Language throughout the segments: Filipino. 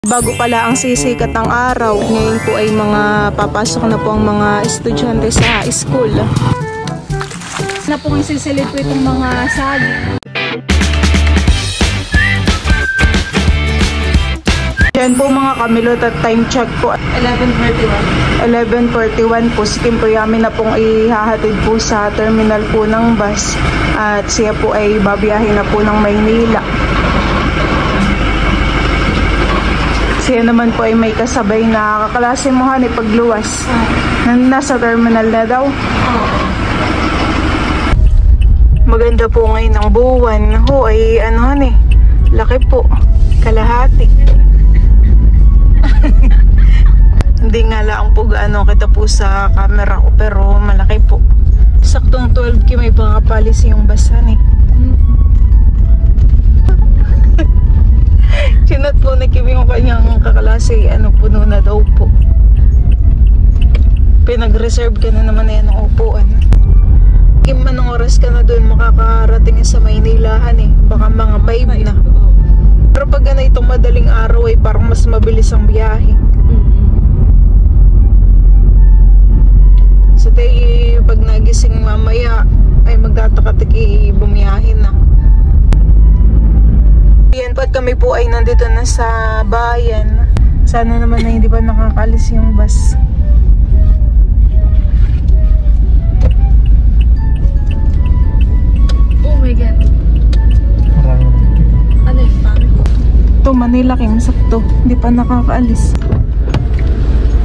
Bago pala ang sisikat ng araw, ngayon po ay mga papasok na po ang mga estudyante sa school. Na po ang sisilid po itong mga saging. Yan po mga kamilot at time check po. 11:41 po. Si Kim po yamin na pong ihahatid po sa terminal po ng bus. At siya po ay babiyahin na po ng Maynila. Siya naman po ay may kasabay na kaklase mo ni pagluwas. Nasa terminal na daw. Maganda po ngayon ang buwan. Ho ay ano ni, laki po. Kalahati. Hindi nga lang po gaano kita po sa camera ko pero malaki po. Saktong 12 ki may pangapalis yung basan eh. Sinat po na Kim yung kanyang kakalase, ano, puno na daw po. Pinag-reserve ka na naman na yan ng upuan. Kim, anong oras ka na doon makakarating sa Maynilahan eh? Baka mga 5 na. Pero pag na itong madaling araw ay parang mas mabilis ang biyahe. So tayo, pag nagising mamaya ay magtataka-taki bumiyahin na. Yan po at kami po ay nandito na sa bayan. Sana naman na hindi pa nakakalis yung bus. Oh my God. Ano yung pan? Ito Manila Kim, sakto. Hindi pa nakakaalis.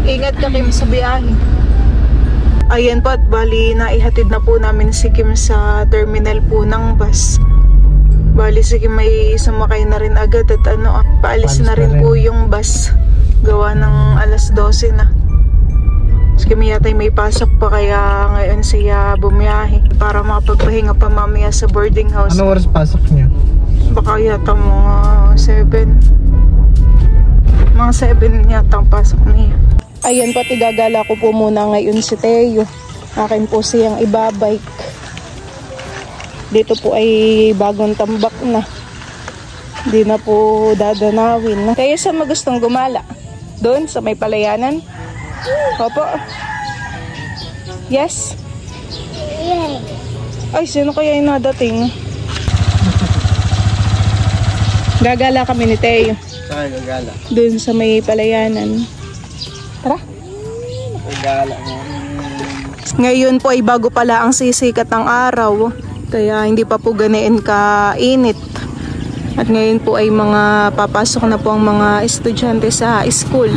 Ingat ka Kim sa biyahe. Ayan po at bali na ihatid na po namin si Kim sa terminal po ng bus. Bali sige may sumakay na rin agad at ano, paalis na rin po yung bus. Gawa ng alas 12 na. Sige may yatay may pasok pa kaya ngayon siya bumiyahe para makapagpahinga pa mamaya sa boarding house. Ano oras pasok niya? Baka yata mga 7. Mga 7 yata ang pasok niya. Ayan pati gagala ko po muna ngayon si Teo. Akin po siyang ibabike. Dito po ay bagong tambak na. Hindi na po dadanawin. Kaya sa magustong gumala? Doon sa may palayanan? Opo. Yes? Ay, sino kaya yung nadating? Gagala kami ni Teo. Saan gagala? Doon sa may palayanan. Tara. Gagala. Ngayon po ay bago pala ang sisikat ng araw. Kaya hindi pa po ganiin kainit. At ngayon po ay mga papasok na po ang mga estudyante sa school.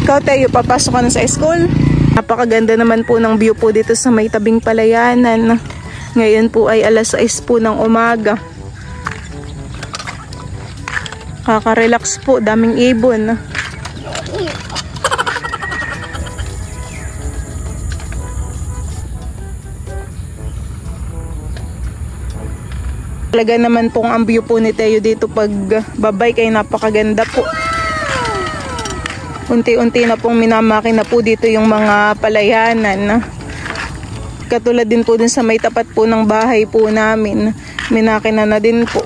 Ikaw Teo, papasok ka na sa school? Napakaganda naman po ng view po dito sa may tabing palayanan. Ngayon po ay alas 6 po ng umaga. Kaka-relax po, daming ibon. Talaga naman pong ang view po ni Teo dito pag babike ay napakaganda po. Unti-unti na pong minamaki na po dito yung mga palayanan. Katulad din po dun sa may tapat po ng bahay po namin. Minakina na din po.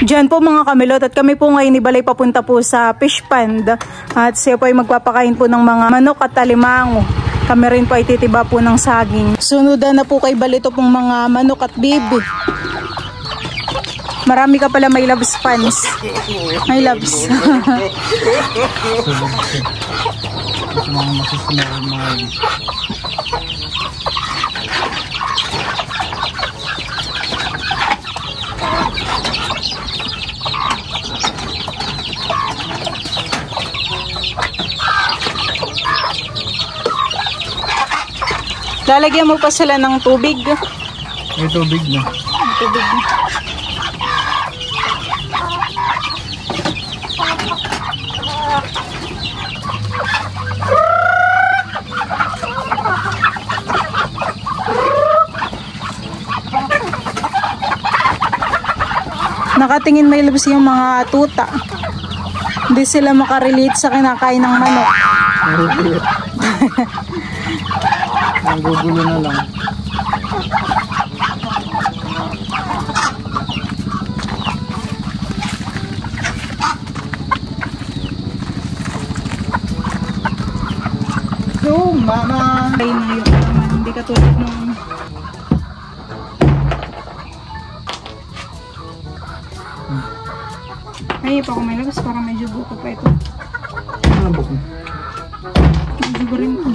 Diyan po mga kamilot at kami po ngayon ibalay papunta po sa fish pond at siya po ay magpapakain po ng mga manok at talimango. Kami rin po ay titiba po ng saging. Sunudan na po kay balito pong mga manok at bibi. Marami ka pala may loves fans. May loves. Lalagyan mo pa sila ng tubig. May tubig na. Tubig na. Nakatingin may labas yung mga tuta. Hindi sila makarelate sa kinakain ng manok. Nagugulo na lang. Yo, mama! Ay, na yun naman. Hindi katulad nung... Ay, pa kung may labas, parang medyo buko pa ito. Ano ba ko? Medyo ba rin ito?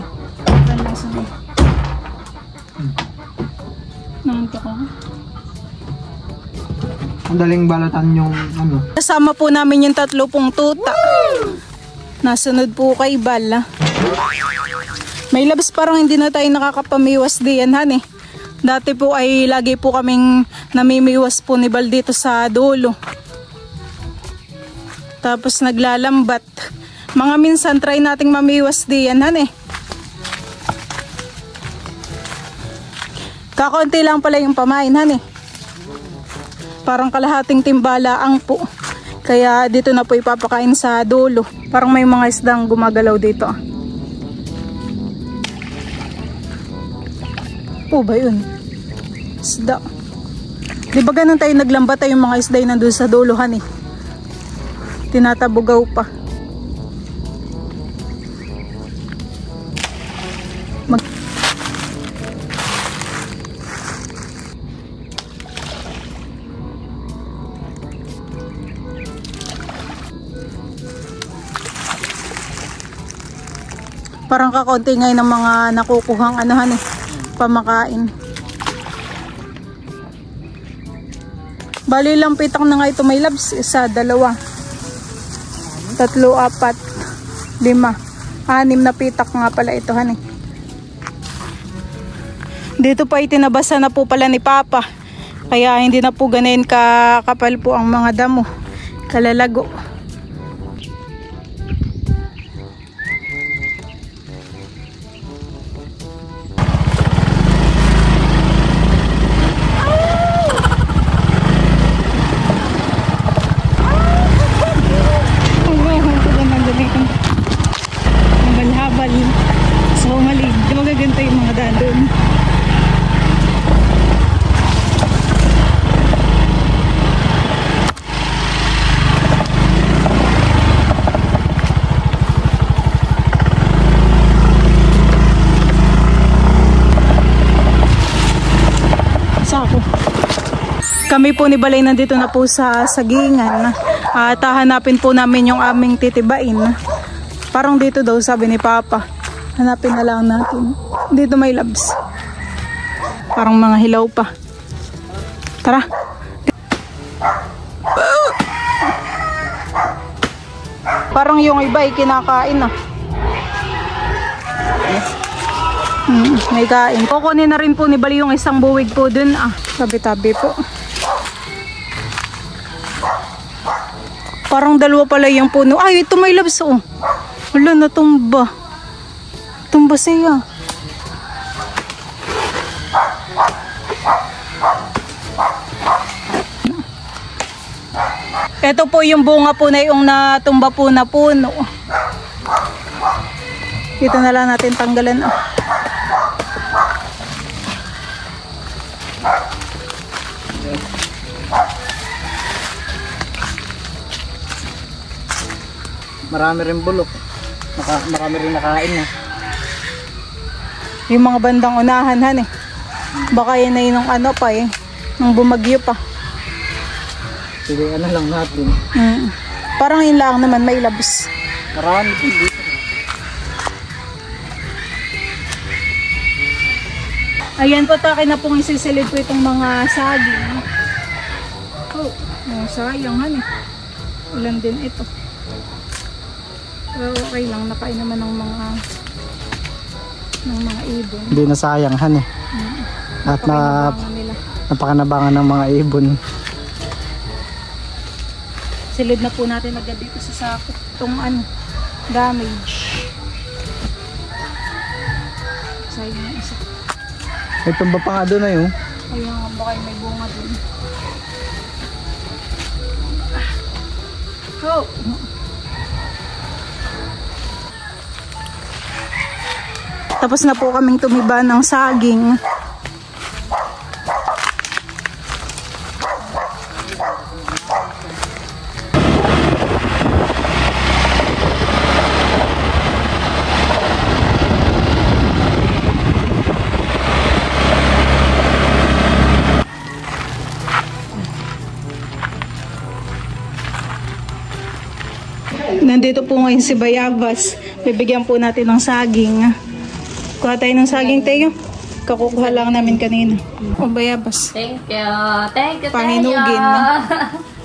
Parang lasa na. Nangantok ako. Ang daling balatan yung ano. Kasama po namin yung 30 tuta. Nasunod po kay Bal. May labas parang hindi na tayo nakakapamiwas diyan, han eh. Dati po ay lagi po kaming namimiwas po ni Bal dito sa dulo. Tapos naglalambat. Mga minsan try nating mamiwas diyan, han eh. Kakonti lang pala yung pamain, han eh. Parang kalahating timbala ang po. Kaya dito na po ipapakain sa dulo. Parang may mga isdang gumagalaw dito. Po ba yun? Isda. Di ba ganun tayo naglambat tayo yung mga isda yung nandun sa duluhan eh. Tinatabugaw pa. Parang kakonti ngayon ng mga nakukuhang anuhan eh, pamakain. Bali lang pitak na nga ito may labs. 1, 2, 3, 4, 5, 6 na pitak nga pala ito han eh. Dito pa itinabasa na po pala ni Papa. Kaya hindi na po ganin kakapal po ang mga damo. Kalalago. So mali, di magaganda yung mga daan doon. Sako. Kami po ni Balay nandito na po sa sagingan. At hahanapin po namin yung aming titibain. Parang dito daw sabi ni Papa. Hanapin na lang natin. Dito may labs. Parang mga hilaw pa. Tara. Parang yung iba ay kinakain ah. May kain. Kukunin na rin po ni Bali yung isang buwig po dun ah. Tabi-tabi po. Parang dalawa pala yung puno. Ay, ito may labs oh. Wala, natumba. Tumba siya. Ito po yung bunga po na yung natumba po na puno. Dito na lang natin tanggalan. Oh. Marami rin bulok. Marami rin nakain na. Yung mga bandang unahan han eh. Baka yan ay nung ano pa eh. Nung bumagyo pa. Sige, ano lang natin. Parang yun lang naman may labs. Marami din dito. Ayan po, takin na pong isisilid po itong mga saging. Oh, sayang han eh. Ulan din ito. Pero okay lang, nakain naman ng mga ibon. Hindi na sayang han eh. At napakanabangan ng mga ibon. Silid na po natin agad dito sa sako. Itong damage. Sayang yung isa. May tumba pa nga doon na yun. Ayun nga, baka may bunga doon. Oh. Tapos na po kaming tumiba ng saging. Nandito po ngayon si Bayabas. Bibigyan po natin ng saging. Kuha tayo ng saging, Teo. Kakukuha lang namin kanina. O Bayabas. Thank you. Thank you, Pahinugin. Teo.